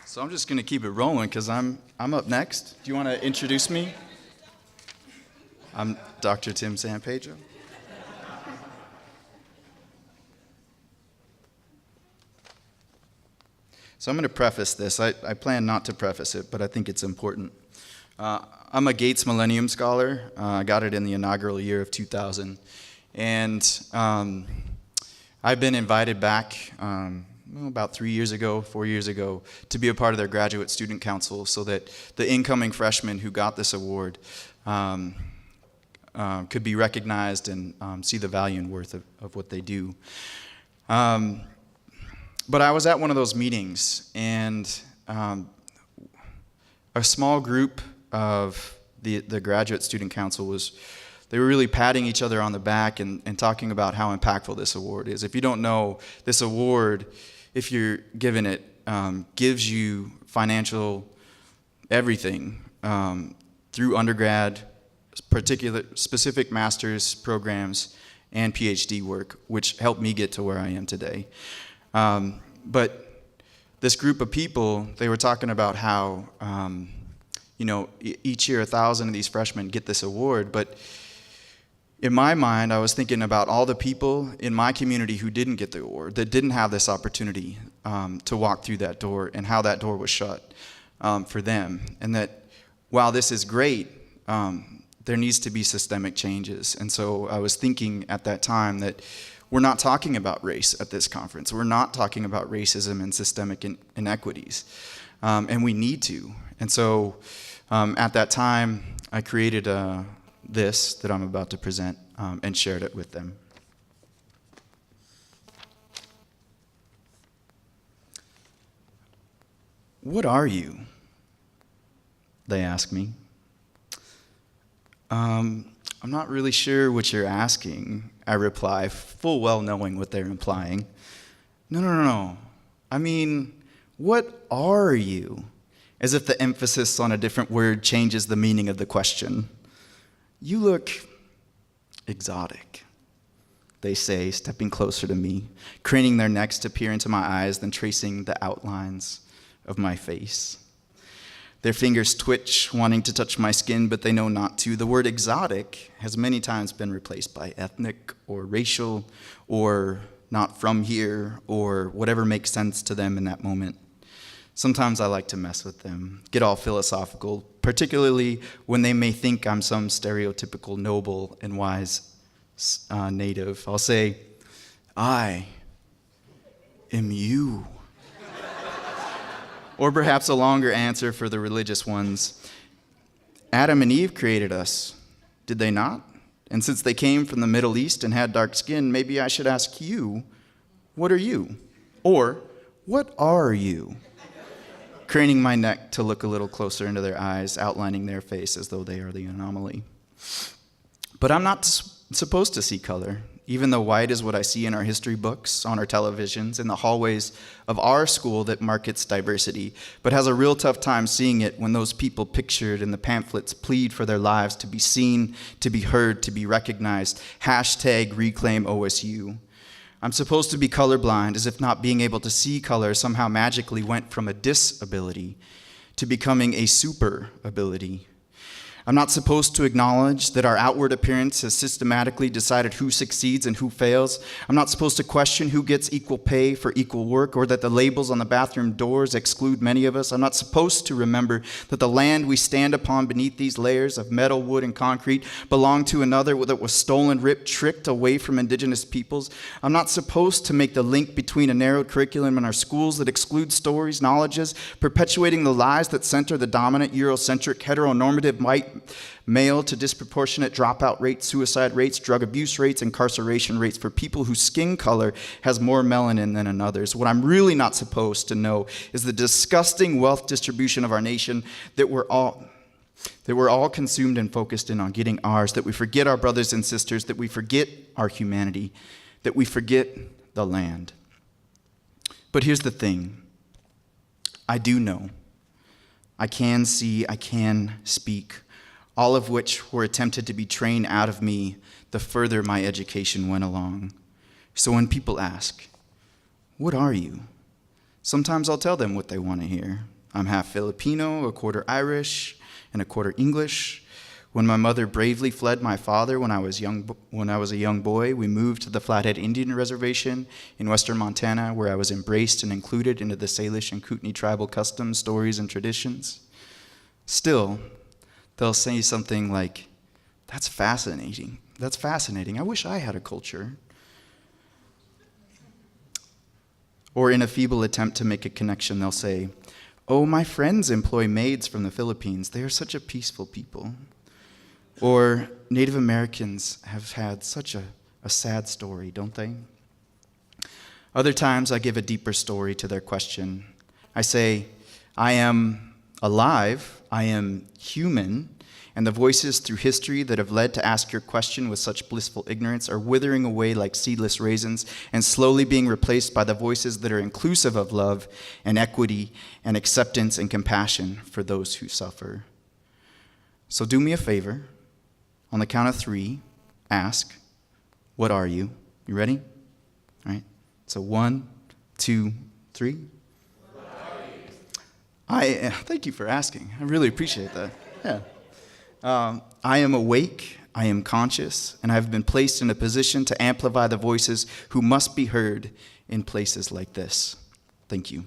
So I'm just going to keep it rolling because I'm up next. Do you want to introduce me? I'm Dr. Tim San Pedro. So I'm going to preface this. I plan not to preface it, but I think it's important. I'm a Gates Millennium Scholar. I got it in the inaugural year of 2000. And I've been invited back about 4 years ago, to be a part of their graduate student council so that the incoming freshmen who got this award could be recognized and see the value and worth of what they do. But I was at one of those meetings, and a small group of the graduate student council they were really patting each other on the back and talking about how impactful this award is. If you don't know, this award, if you're given it, gives you financial everything through undergrad, specific master's programs, and PhD work, which helped me get to where I am today. But this group of people, they were talking about how, each year 1,000 of these freshmen get this award, but in my mind, I was thinking about all the people in my community who didn't get the award, that didn't have this opportunity to walk through that door, and how that door was shut for them. And that while this is great, there needs to be systemic changes. And so I was thinking at that time that we're not talking about race at this conference. We're not talking about racism and systemic inequities. And we need to. And so at that time, I created this that I'm about to present and shared it with them. What are you? They ask me. I'm not really sure what you're asking, I reply, full well knowing what they're implying. No. I mean, what are you? As if the emphasis on a different word changes the meaning of the question. You look exotic, they say, stepping closer to me, craning their necks to peer into my eyes, then tracing the outlines of my face. Their fingers twitch, wanting to touch my skin, but they know not to. The word exotic has many times been replaced by ethnic or racial or not from here or whatever makes sense to them in that moment. Sometimes I like to mess with them, get all philosophical, particularly when they may think I'm some stereotypical noble and wise native. I'll say, I am you. Or perhaps a longer answer for the religious ones. Adam and Eve created us, did they not? And since they came from the Middle East and had dark skin, maybe I should ask you, what are you? Or, what are you? Craning my neck to look a little closer into their eyes, outlining their face as though they are the anomaly. But I'm not supposed to see color, even though white is what I see in our history books, on our televisions, in the hallways of our school that markets diversity, but has a real tough time seeing it when those people pictured in the pamphlets plead for their lives to be seen, to be heard, to be recognized. #reclaim OSU. I'm supposed to be colorblind, as if not being able to see color somehow magically went from a disability to becoming a super ability. I'm not supposed to acknowledge that our outward appearance has systematically decided who succeeds and who fails. I'm not supposed to question who gets equal pay for equal work, or that the labels on the bathroom doors exclude many of us. I'm not supposed to remember that the land we stand upon beneath these layers of metal, wood, and concrete belonged to another that was stolen, ripped, tricked away from indigenous peoples. I'm not supposed to make the link between a narrowed curriculum in our schools that excludes stories, knowledges, perpetuating the lies that center the dominant Eurocentric heteronormative white male to disproportionate dropout rates, suicide rates, drug abuse rates, incarceration rates for people whose skin color has more melanin than another's. What I'm really not supposed to know is the disgusting wealth distribution of our nation that we're all consumed and focused in on getting ours, that we forget our brothers and sisters, that we forget our humanity, that we forget the land. But here's the thing. I do know. I can see, I can speak, all of which were attempted to be trained out of me the further my education went along. So when people ask, what are you? Sometimes I'll tell them what they want to hear. I'm half Filipino, a quarter Irish, and a quarter English. When my mother bravely fled my father when I was a young boy, we moved to the Flathead Indian Reservation in western Montana, where I was embraced and included into the Salish and Kootenai tribal customs, stories, and traditions. Still, they'll say something like, "That's fascinating. That's fascinating. I wish I had a culture." Or in a feeble attempt to make a connection, they'll say, "Oh, my friends employ maids from the Philippines. They are such a peaceful people." Or Native Americans have had such a sad story, don't they? Other times I give a deeper story to their question. I say, I am alive, I am human, and the voices through history that have led to ask your question with such blissful ignorance are withering away like seedless raisins and slowly being replaced by the voices that are inclusive of love and equity and acceptance and compassion for those who suffer. So do me a favor. On the count of 3, ask, what are you? You ready? All right. So 1, 2, 3. What are you? Thank you for asking. I really appreciate that. Yeah. I am awake, I am conscious, and I have been placed in a position to amplify the voices who must be heard in places like this. Thank you.